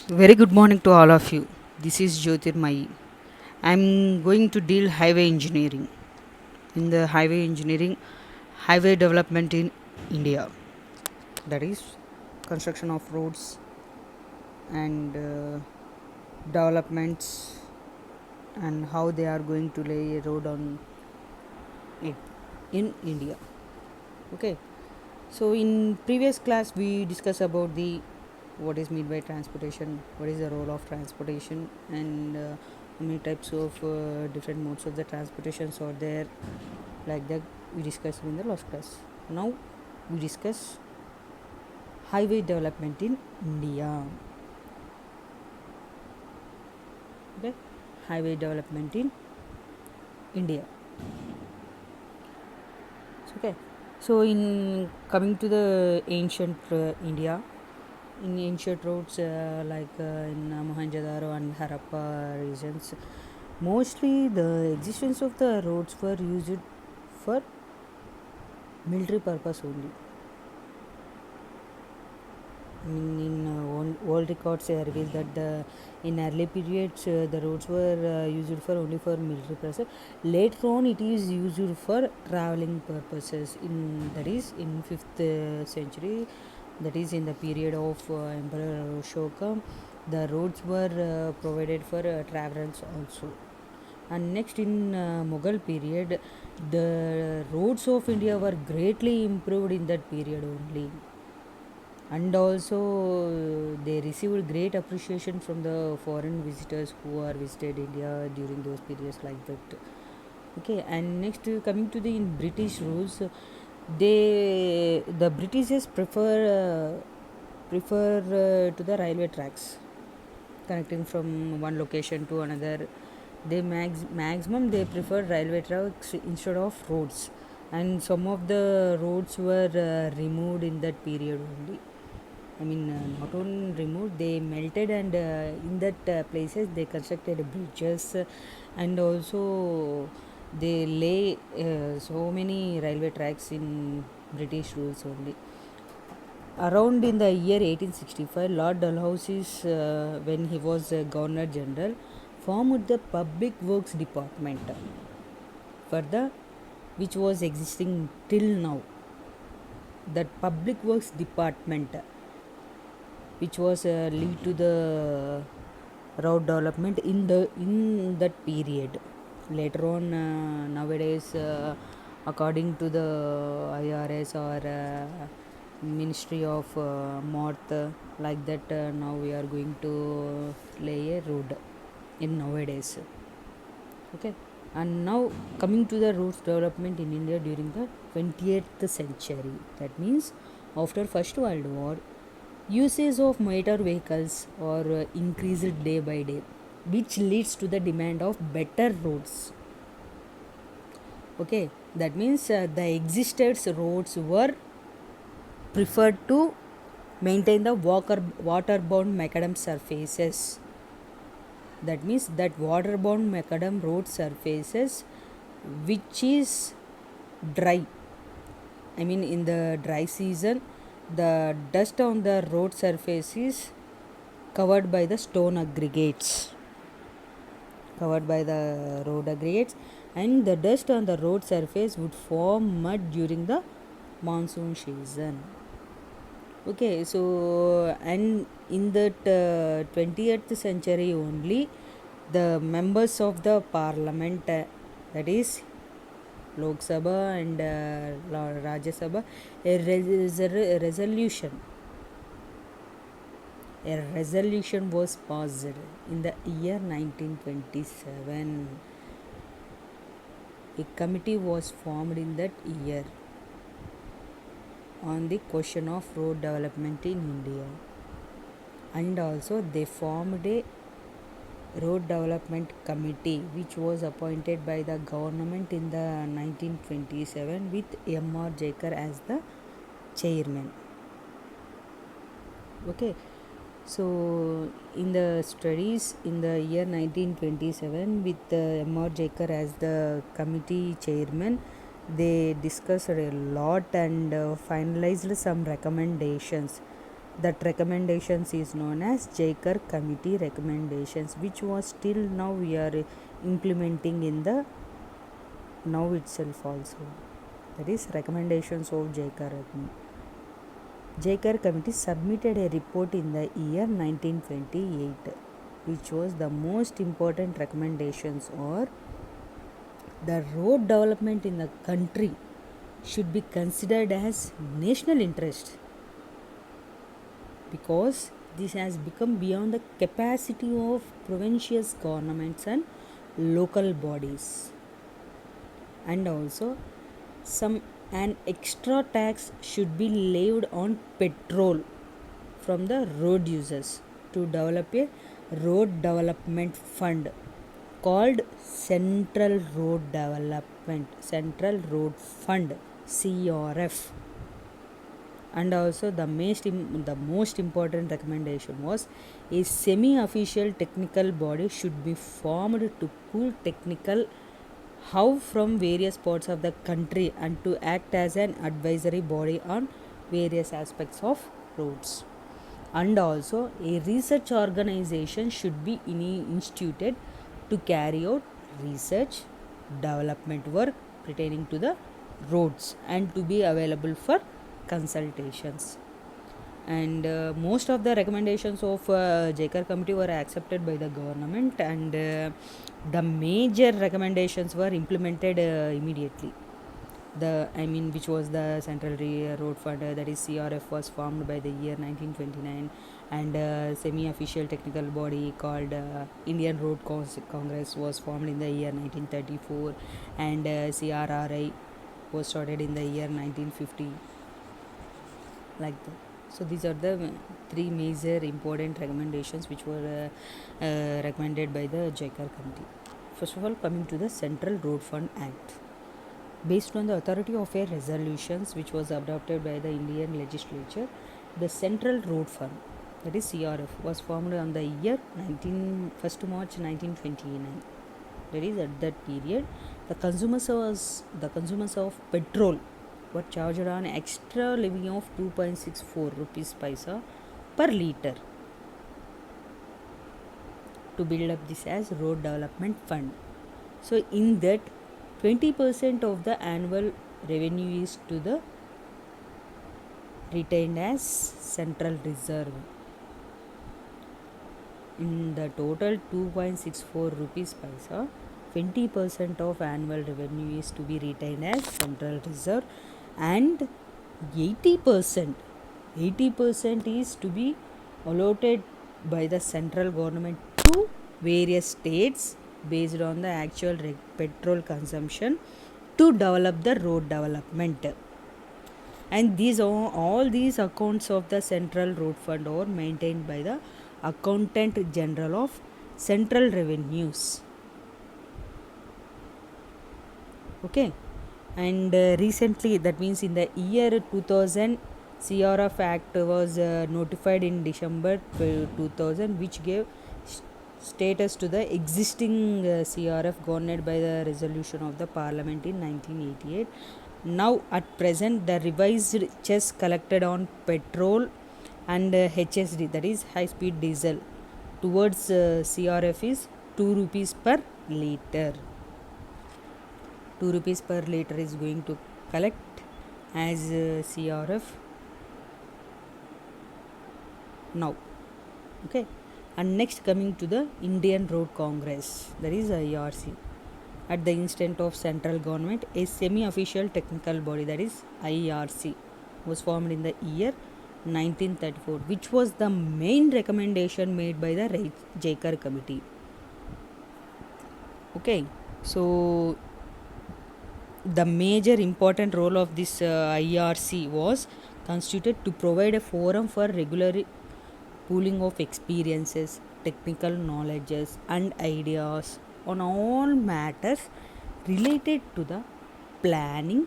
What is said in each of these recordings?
Very good morning to all of you. This is Jyotirmayi. I'm going to deal highway engineering. In the highway engineering, highway development in India. That is construction of roads and developments and how they are going to lay a road on it in India. Okay. So in previous class we discussed about the what is meant by transportation, what is the role of transportation, and how many types of different modes of the transportations are there. Like that, we discussed in the last class. Now we discuss highway development in India. Okay, highway development in India. Okay, so in coming to the ancient India, in ancient roads in Mohenjo-daro and Harappa regions, mostly the existence of the roads were used for military purpose only. World records reveals that in early periods the roads were used for only for military purposes. Later on, it is used for traveling purposes. That is in 5th century. That is in the period of Emperor Ashoka. The roads were provided for travelers also. And next in Mughal period, the roads of India were greatly improved in that period only, and also they received great appreciation from the foreign visitors who are visited India during those periods like that. Okay, and next coming to the in British rules, the Britishers prefer to the railway tracks connecting from one location to another. They maximum they prefer railway tracks instead of roads, and some of the roads were removed in that period only. I mean, not only removed, they melted, and in that places they constructed bridges, and also they lay so many railway tracks in British rules only. Around in the year 1865, Lord Dalhousie, when he was Governor General, formed the Public Works Department for the which was existing till now. That Public Works Department, which was lead to the road development in that period. Later on, nowadays, according to the IRS or Ministry of North, like that, now we are going to lay a road in nowadays. Okay, and now coming to the roads development in India during the 20th century. That means after First World War, usage of motor vehicles are increased day by day, which leads to the demand of better roads. Okay, that means the existed roads were preferred to maintain the waterborne macadam surfaces. That means that waterborne macadam road surfaces which is dry. I mean, in the dry season, the dust on the road surface is covered by the stone aggregates, covered by the road aggregates, and the dust on the road surface would form mud during the monsoon season. Okay, so and in that 20th century only, the members of the parliament, that is Lok Sabha and Rajya Sabha, resolution, a resolution was passed in the year 1927. A committee was formed in that year on the question of road development in India, and also they formed a road development committee which was appointed by the government in the 1927 with M.R. Jaikar as the chairman. Okay, so in the studies in the year 1927 with M.R. Jaikar as the committee chairman, they discussed a lot and finalized some recommendations. That recommendations is known as Jaker Committee recommendations, which was still now we are implementing in the now itself also. That is recommendations of Jaker. Jaker Committee submitted a report in the year 1928, which was the most important recommendations or the road development in the country should be considered as national interest, because this has become beyond the capacity of provincial governments and local bodies. And also an extra tax should be levied on petrol from the road users to develop a road development fund called Central Road Fund, CRF. And also the most important recommendation was a semi-official technical body should be formed to pool technical how from various parts of the country and to act as an advisory body on various aspects of roads. And also a research organization should be instituted to carry out research development work pertaining to the roads and to be available for consultations. And most of the recommendations of Jaker Committee were accepted by the government, and the major recommendations were implemented immediately. Which was the Central Road Fund, that is CRF, was formed by the year 1929, and semi-official technical body called Indian Road Congress was formed in the year 1934, and CRRI was started in the year 1950, like that. So these are the three major important recommendations which were recommended by the Jaker Committee. First of all, coming to the Central Road Fund Act. Based on the authority of a resolutions which was adopted by the Indian legislature, the Central Road Fund, that is CRF, was formed on the year 1st March 1929. That is, at that period, the consumers of petrol were charged an extra levy of 2.64 rupees paisa per litre to build up this as road development fund. So in that, 20% of the annual revenue is to the retained as central reserve. In the total 2.64 rupees paisa, 20% of annual revenue is to be retained as central reserve, and 80% is to be allotted by the central government to various states based on the actual petrol consumption to develop the road development. And all these accounts of the Central Road Fund are maintained by the Accountant General of Central Revenues. Okay, and recently, that means in the year 2000, CRF Act was notified in December 2000, which gave status to the existing CRF governed by the resolution of the Parliament in 1988. Now at present, the revised cess collected on petrol and HSD, that is high speed diesel, towards CRF is 2 rupees per litre. 2 rupees per litre is going to collect as CRF now. Okay, and next coming to the Indian Road Congress, that is IRC. At the instant of central government, a semi-official technical body, that is IRC, was formed in the year 1934, which was the main recommendation made by the Jaker Committee. Okay, so the major important role of this IRC was constituted to provide a forum for regular pooling of experiences, technical knowledges and ideas on all matters related to the planning,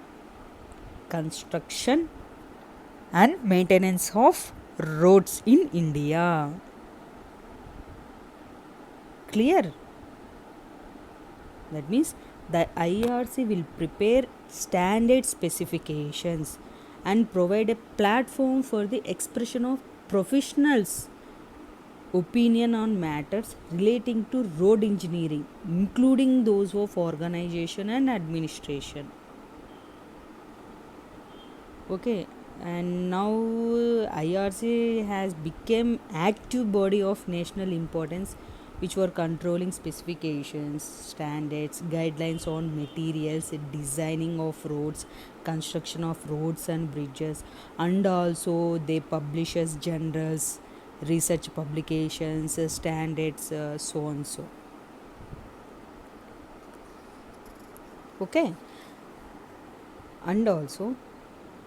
construction and maintenance of roads in India. Clear? That means the IRC will prepare standard specifications and provide a platform for the expression of professionals' opinion on matters relating to road engineering, including those of organization and administration. Okay, and now IRC has become active body of national importance, which were controlling specifications, standards, guidelines on materials, designing of roads, construction of roads and bridges, and also they publishes journals, research publications, standards, so on so. Okay, and also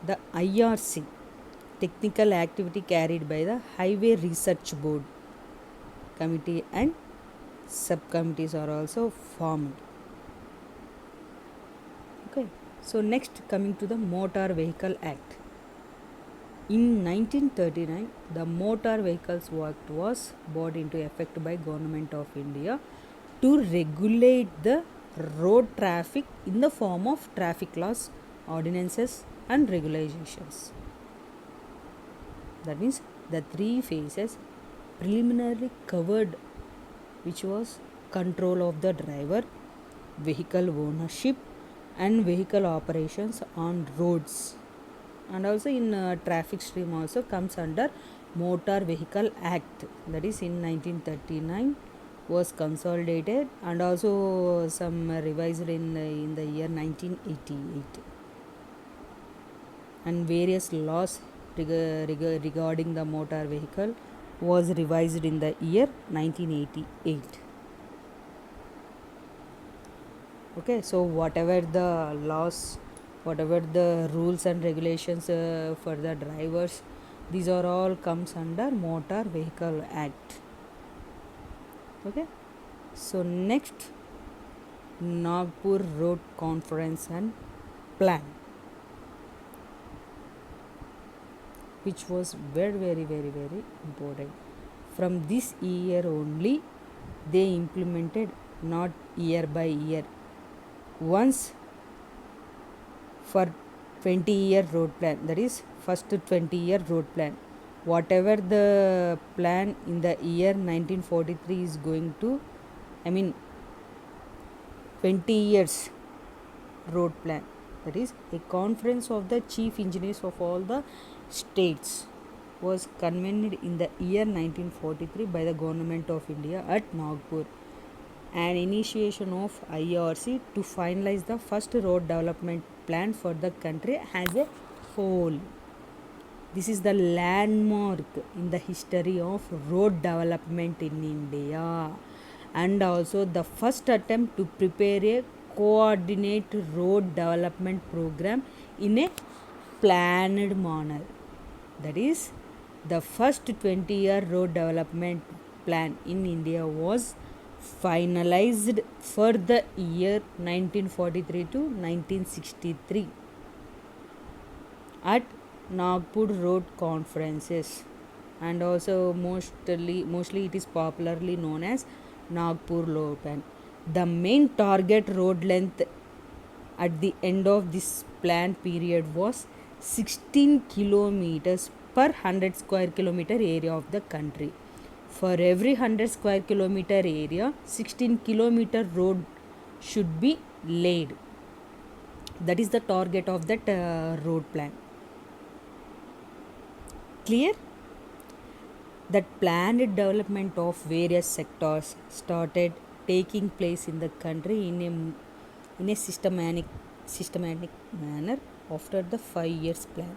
the IRC, technical activity carried by the Highway Research Board committee and subcommittees are also formed. Okay, so next coming to the Motor Vehicle Act. In 1939, the Motor Vehicles Act was brought into effect by Government of India to regulate the road traffic in the form of traffic laws, ordinances and regulations. That means the three phases preliminarily covered, which was control of the driver, vehicle ownership and vehicle operations on roads, and also in traffic stream also comes under Motor Vehicle Act, that is in 1939 was consolidated, and also some revised in the year 1988, and various laws regarding the motor vehicle was revised in the year 1988. Okay, so whatever the laws, whatever the rules and regulations for the drivers, these are all comes under Motor Vehicle Act. Okay, so next, Nagpur Road Conference and Plan, which was very important. From this year only they implemented, not year by year, once for 20-year road plan, that is first 20-year road plan. Whatever the plan in the year 1943 is going to, 20 years road plan, that is a conference of the chief engineers of all the states was convened in the year 1943 by the Government of India at Nagpur. An initiation of IRC to finalize the first road development plan for the country as a whole. This is the landmark in the history of road development in India, and also the first attempt to prepare a coordinate road development program in a planned manner. That is, the first 20-year road development plan in India was finalized for the year 1943 to 1963 at Nagpur Road Conferences, and also mostly it is popularly known as Nagpur Road Plan. The main target road length at the end of this plan period was 16 kilometers per 100 square kilometer area of the country. For every 100 square kilometer area, 16 kilometer road should be laid. That is the target of that road plan. Clear? That planned development of various sectors started taking place in the country in a systematic manner after the 5 years plan,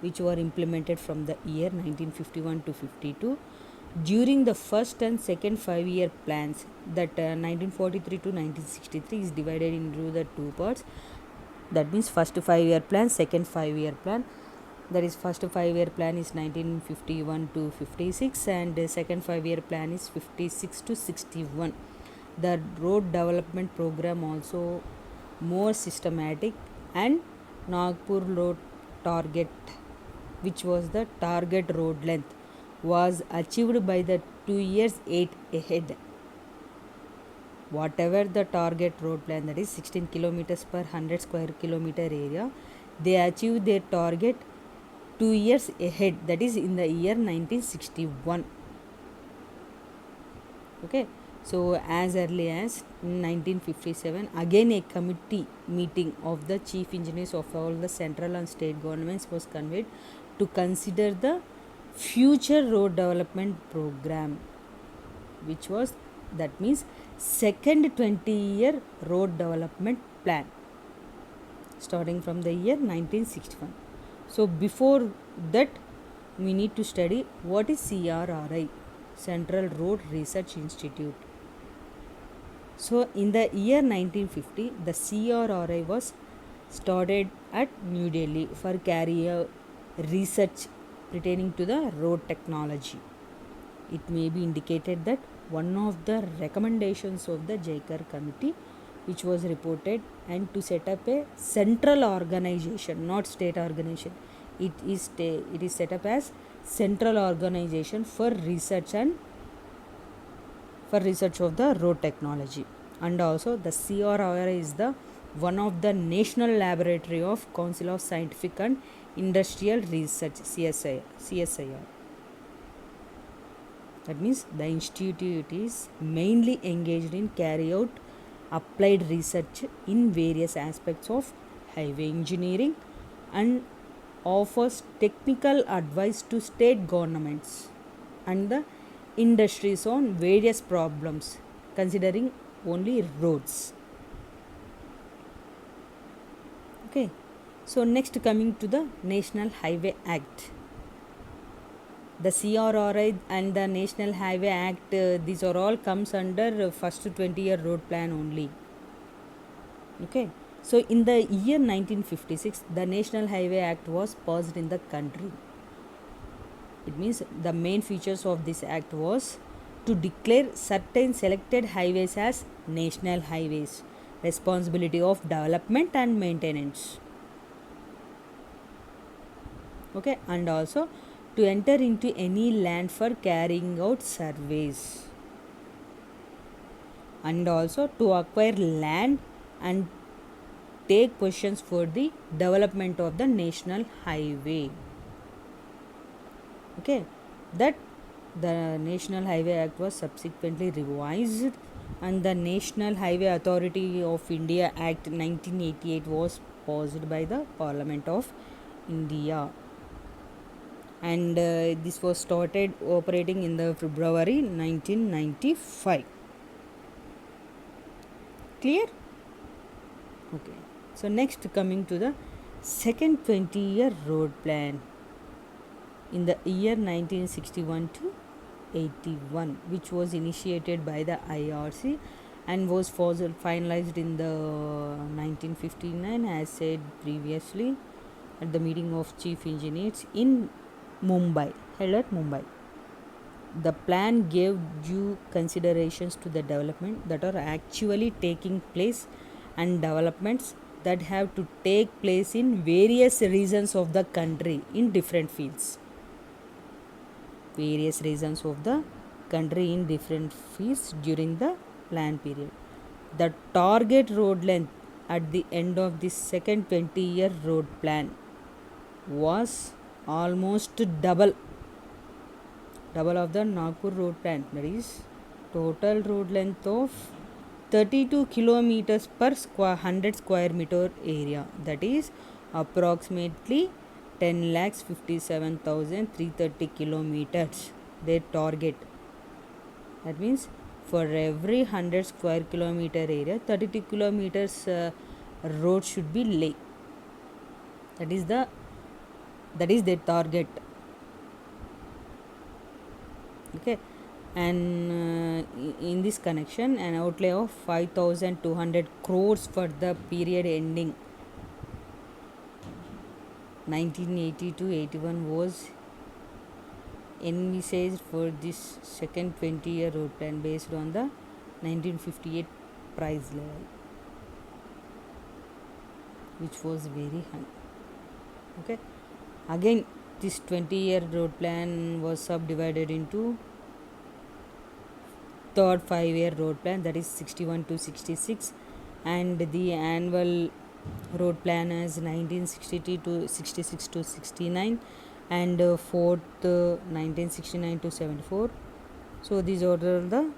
which were implemented from the year 1951 to 52. During the first and second 5-year plans, that 1943 to 1963 is divided into the two parts. That means first 5-year plan, second 5-year plan. That is, first 5-year plan is 1951 to 56, and second 5-year plan is 56 to 61. The road development program also more systematic, and Nagpur road target, which was the target road length, was achieved by the 2 years 8 ahead. Whatever the target road plan, that is 16 kilometers per 100 square kilometer area, they achieved their target 2 years ahead, that is in the year 1961. Okay, so as early as 1957, again a committee meeting of the chief engineers of all the central and state governments was convened to consider the future road development program, which was, that means, second 20-year road development plan starting from the year 1961. So before that, we need to study what is CRRI, Central Road Research Institute. So in the year 1950, the CRRI was started at New Delhi for carrying research pertaining to the road technology. It may be indicated that one of the recommendations of the Jaikar committee, which was reported, and to set up a central organization, not state organization. It is set up as central organization for research of the road technology. And also the CRRI is the one of the national laboratory of Council of Scientific and Industrial Research, CSIR. That means the institute is mainly engaged in carry out applied research in various aspects of highway engineering and offers technical advice to state governments and the industries on various problems considering only roads. Okay, so next, coming to the National Highway Act. The CRRI and the National Highway Act, these are all comes under first 20-year road plan only. Okay, so in the year 1956, the National Highway Act was passed in the country. It means the main features of this act was to declare certain selected highways as national highways, responsibility of development and maintenance. Okay, and also to enter into any land for carrying out surveys, and also to acquire land and take positions for the development of the national highway. Okay, that the National Highway Act was subsequently revised, and the National Highway Authority of India Act 1988 was passed by the Parliament of India, and this was started operating in the February 1995. Clear? Okay, so next, coming to the second 20-year road plan in the year 1961 to 81, which was initiated by the IRC and was finalized in the 1959, as said previously, at the meeting of chief engineers in Mumbai, held at Mumbai. The plan gave due considerations to the development that are actually taking place and developments that have to take place in various regions of the country in different fields. Various regions of the country in different fields during the plan period. The target road length at the end of this second 20-year road plan was almost double of the Nagpur road plan. That is total road length of 32 kilometers per 100 square meter area. That is approximately 10,57,330 kilometers. Their target. That means for every 100 square kilometer area, 32 kilometers road should be laid. That is their target. Okay, and in this connection, an outlay of 5,200 crores for the period ending 1980 to 81 was envisaged for this second 20-year road plan based on the 1958 price level, which was very high. Okay, again this 20-year road plan was subdivided into third 5-year road plan, that is 61 to 66, and the annual road plan is 1960 to 66 to 69, and fourth 1969 to 74. So these are the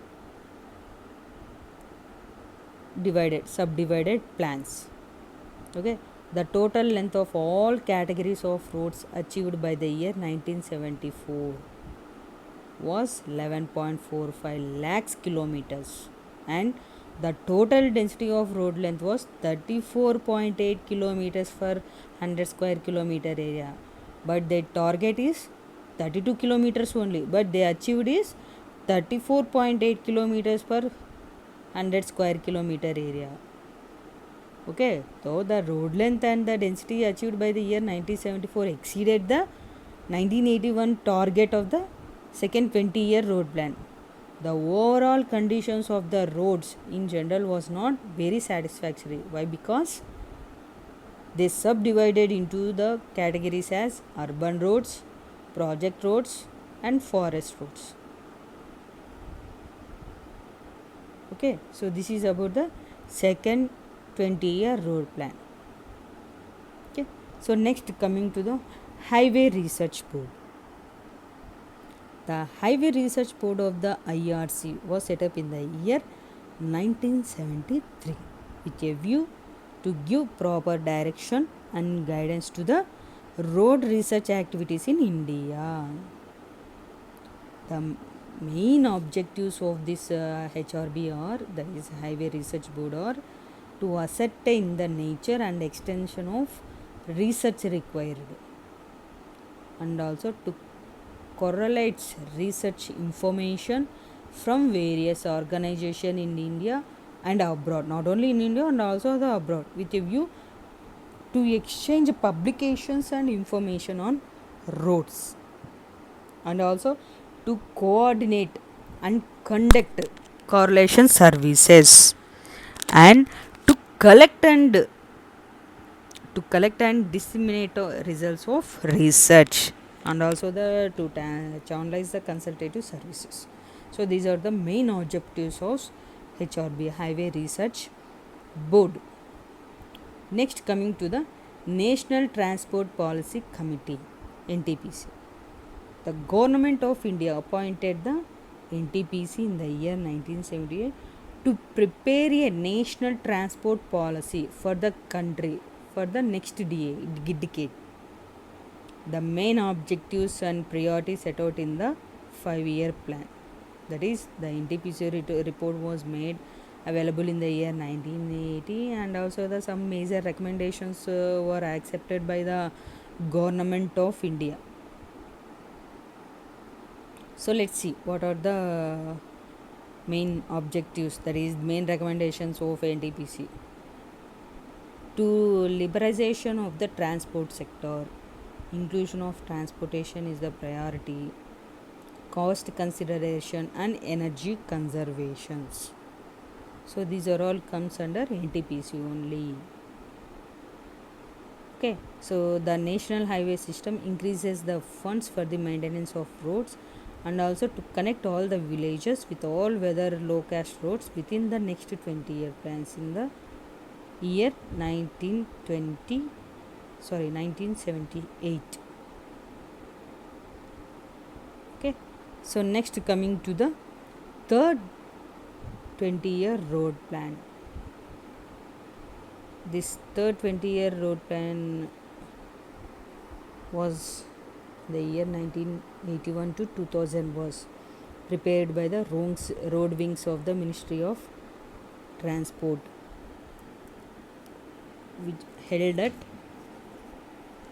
subdivided plans. Okay, the total length of all categories of roads achieved by the year 1974 was 11.45 lakhs kilometers, and the total density of road length was 34.8 kilometers per 100 square kilometer area. But their target is 32 kilometers only, but they achieved is 34.8 kilometers per 100 square kilometer area. Okay, so the road length and the density achieved by the year 1974 exceeded the 1981 target of the second 20-year road plan. The overall conditions of the roads in general was not very satisfactory. Why? Because they subdivided into the categories as urban roads, project roads, and forest roads. Okay, so this is about the second 20-year road plan. Okay, so next coming to the Highway Research Board. The Highway Research Board of the IRC was set up in the year 1973 with a view to give proper direction and guidance to the road research activities in India. The main objectives of this HRB are, that is Highway Research Board, are to ascertain the nature and extension of research required, and also to correlate research information from various organizations in India and abroad, not only in India and also the abroad, with a view to exchange publications and information on roads, and also to coordinate and conduct correlation services, and to collect and disseminate results of research, and also to channelize the consultative services. So these are the main objectives of HRB, Highway Research Board. Next, coming to the National Transport Policy Committee, NTPC. The Government of India appointed the NTPC in the year 1978 to prepare a national transport policy for the country for the next decade. The main objectives and priorities set out in the 5-year plan. That is, the NTPC report was made available in the year 1980, and also some major recommendations were accepted by the Government of India. So let's see what are the main objectives, that is main recommendations of NTPC. To liberalization of the transport sector, inclusion of transportation is the priority, cost consideration and energy conservations. So these are all comes under NTPC only. Okay, so the national highway system increases the funds for the maintenance of roads, and also to connect all the villages with all weather low cost roads within the next 20-year plans in the year 1978. Okay, so next coming to the third 20-year road plan. This third 20-year road plan was the year 1981 to 2000 was prepared by the road wings of the Ministry of Transport, which held at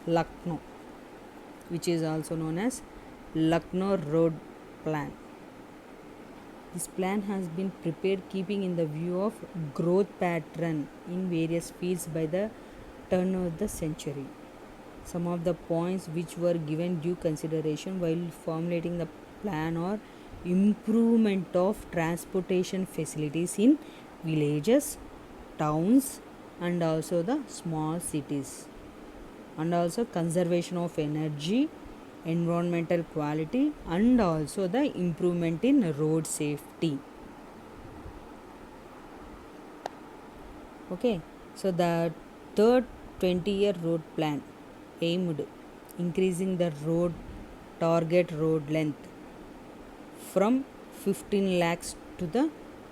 Lucknow, which is also known as Lucknow Road Plan. This plan has been prepared keeping in the view of growth pattern in various fields by the turn of the century. Some of the points which were given due consideration while formulating the plan are improvement of transportation facilities in villages, towns, and also the small cities, and also conservation of energy, environmental quality, and also the improvement in road safety. Okay, so the third 20-year road plan aimed increasing the road target road length from 15 lakhs to the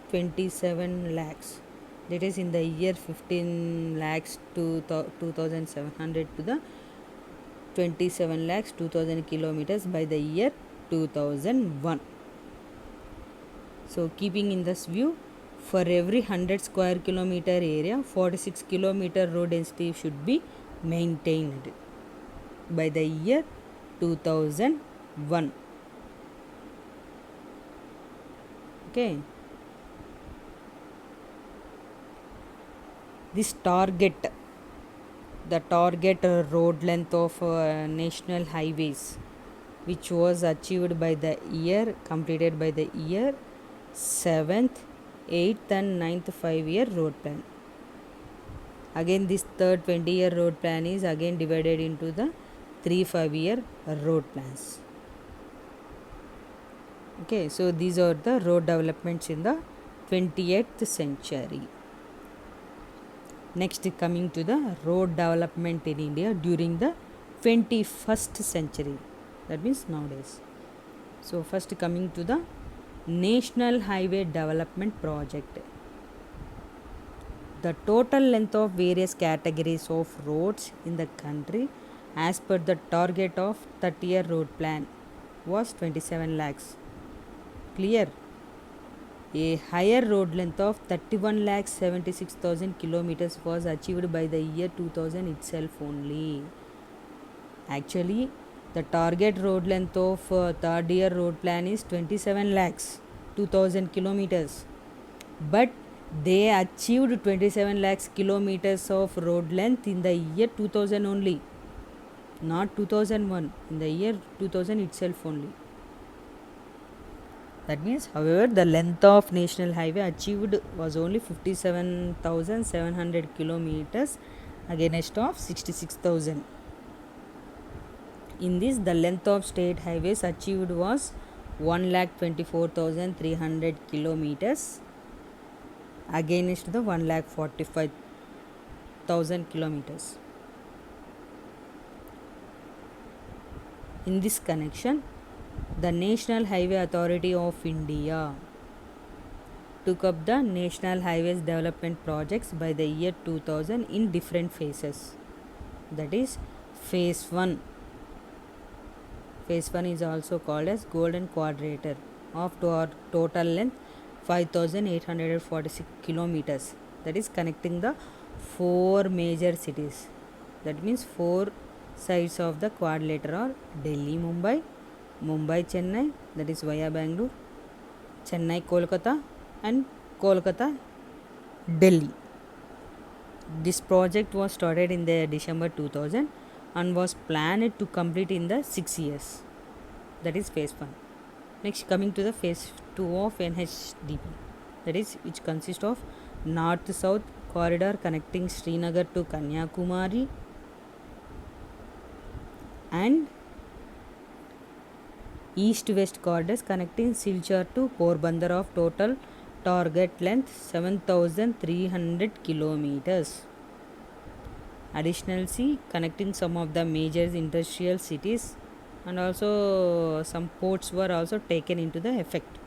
27 lakhs. That is in the year 15 lakhs to 2700 to the 27 lakhs 2000 kilometers by the year 2001. So keeping in this view, for every 100 square kilometer area, 46 kilometer road density should be maintained by the year 2001. Okay. This target, the target road length of national highways, which was achieved by the year, completed by the year 7th, 8th and 9th 5-year road plan. Again this third 20-year road plan is again divided into the 3 5-year road plans. Okay, so these are the road developments in the 20th century. Next, coming to the road development in India during the 21st century, that means nowadays. So first coming to the National Highway Development Project. The total length of various categories of roads in the country as per the target of 30-year road plan was 27 lakhs. Clear? A higher road length of 31 lakhs 76,000 kilometers was achieved by the year 2000 itself only. Actually, the target road length of third year road plan is 27 lakhs 2000 kilometers, but they achieved 27 lakhs kilometers of road length in the year 2000 only, not 2001, in the year 2000 itself only. That means, however, the length of national highway achieved was only 57,700 kilometers against of 66,000. In this, the length of state highways achieved was 1,24,300 kilometers against the 1,45,000 kilometers. In this connection, the National Highway Authority of India took up the National Highways Development Projects by the year 2000 in different phases. That is, Phase 1. Phase 1 is also called as Golden Quadrilateral of total length 5,846 kilometers. That is connecting the 4 major cities. That means 4 sides of the quadrilateral are Delhi, Mumbai, Mumbai, Chennai, that is via Bangalore, Chennai, Kolkata and Kolkata, Delhi. This project was started in the December 2000 and was planned to complete in the 6 years. That is phase 1. Next, coming to the phase 2 of NHDP, that is, which consists of north-south corridor connecting Srinagar to Kanyakumari and east-west corridors connecting Silchar to Porbandar of total target length 7,300 kilometers. Additionally, connecting some of the major industrial cities and also some ports were also taken into the effect.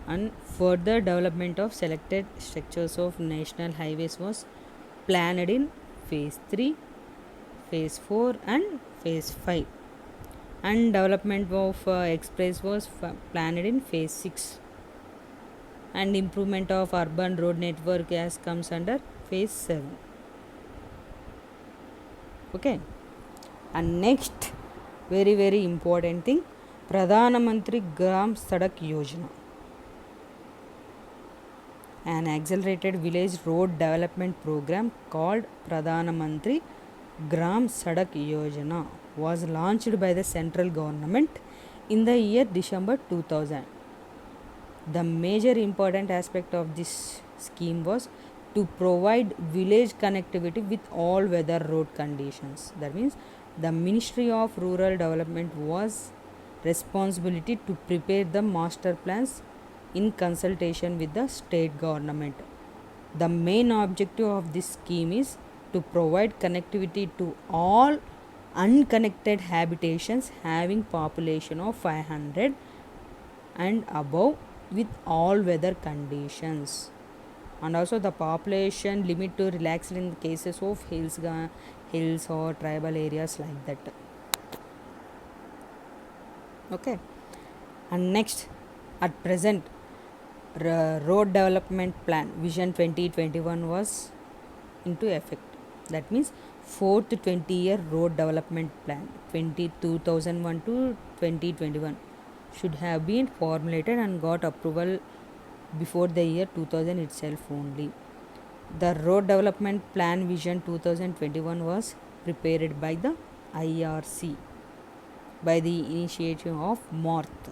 And further development of selected structures of national highways was planned in phase 3, phase 4 and phase 5. And development of express was planned in phase 6. And improvement of urban road network as comes under phase 7. Okay. And next, very important thing, Pradhana Mantri Gram Sadak Yojana, an accelerated village road development program called Pradhana Mantri Gram Sadak Yojana was launched by the central government in the year December 2000. The major important aspect of this scheme was to provide village connectivity with all weather road conditions. That means the Ministry of Rural Development was responsibility to prepare the master plans in consultation with the state government. The main objective of this scheme is to provide connectivity to all unconnected habitations having population of 500 and above with all weather conditions. And also the population limit to relaxed in cases of hills or tribal areas like that. Okay. And next, at present, road development plan vision 2021 was into effect. That means fourth 20-year road development plan 2001 to 2021 should have been formulated and got approval before the year 2000 itself only. The road development plan vision 2021 was prepared by the IRC by the initiative of MORTH.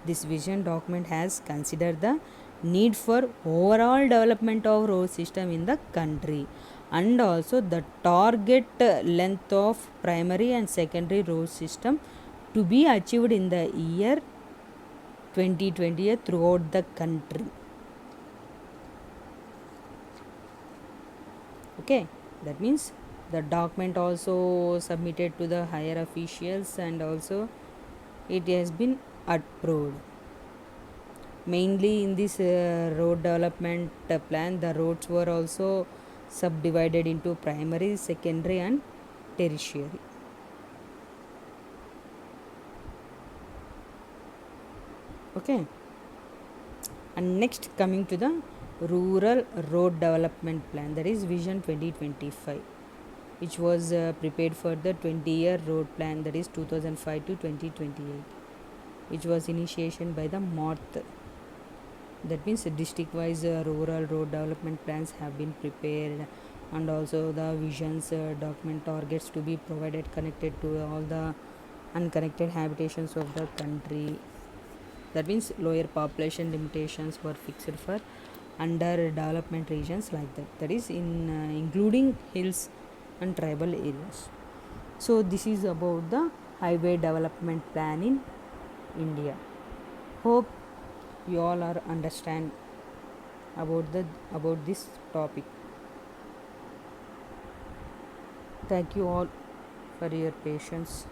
This vision document has considered the need for overall development of road system in the country and also the target length of primary and secondary road system to be achieved in the year 2020 throughout the country. Okay, that means the document also submitted to the higher officials and also it has been approved. Mainly in this road development plan, the roads were also subdivided into primary, secondary and tertiary. Okay, and next coming to the rural road development plan, that is vision 2025, which was prepared for the 20-year road plan, that is 2005 to 2028, which was initiation by the MORTH. That means district wise rural road development plans have been prepared and also the visions document targets to be provided connected to all the unconnected habitations of the country. That means lower population limitations were fixed for under development regions like that, that is in including hills and tribal areas. So this is about the highway development plan in India. Hope you all are understand about this topic. Thank you all for your patience.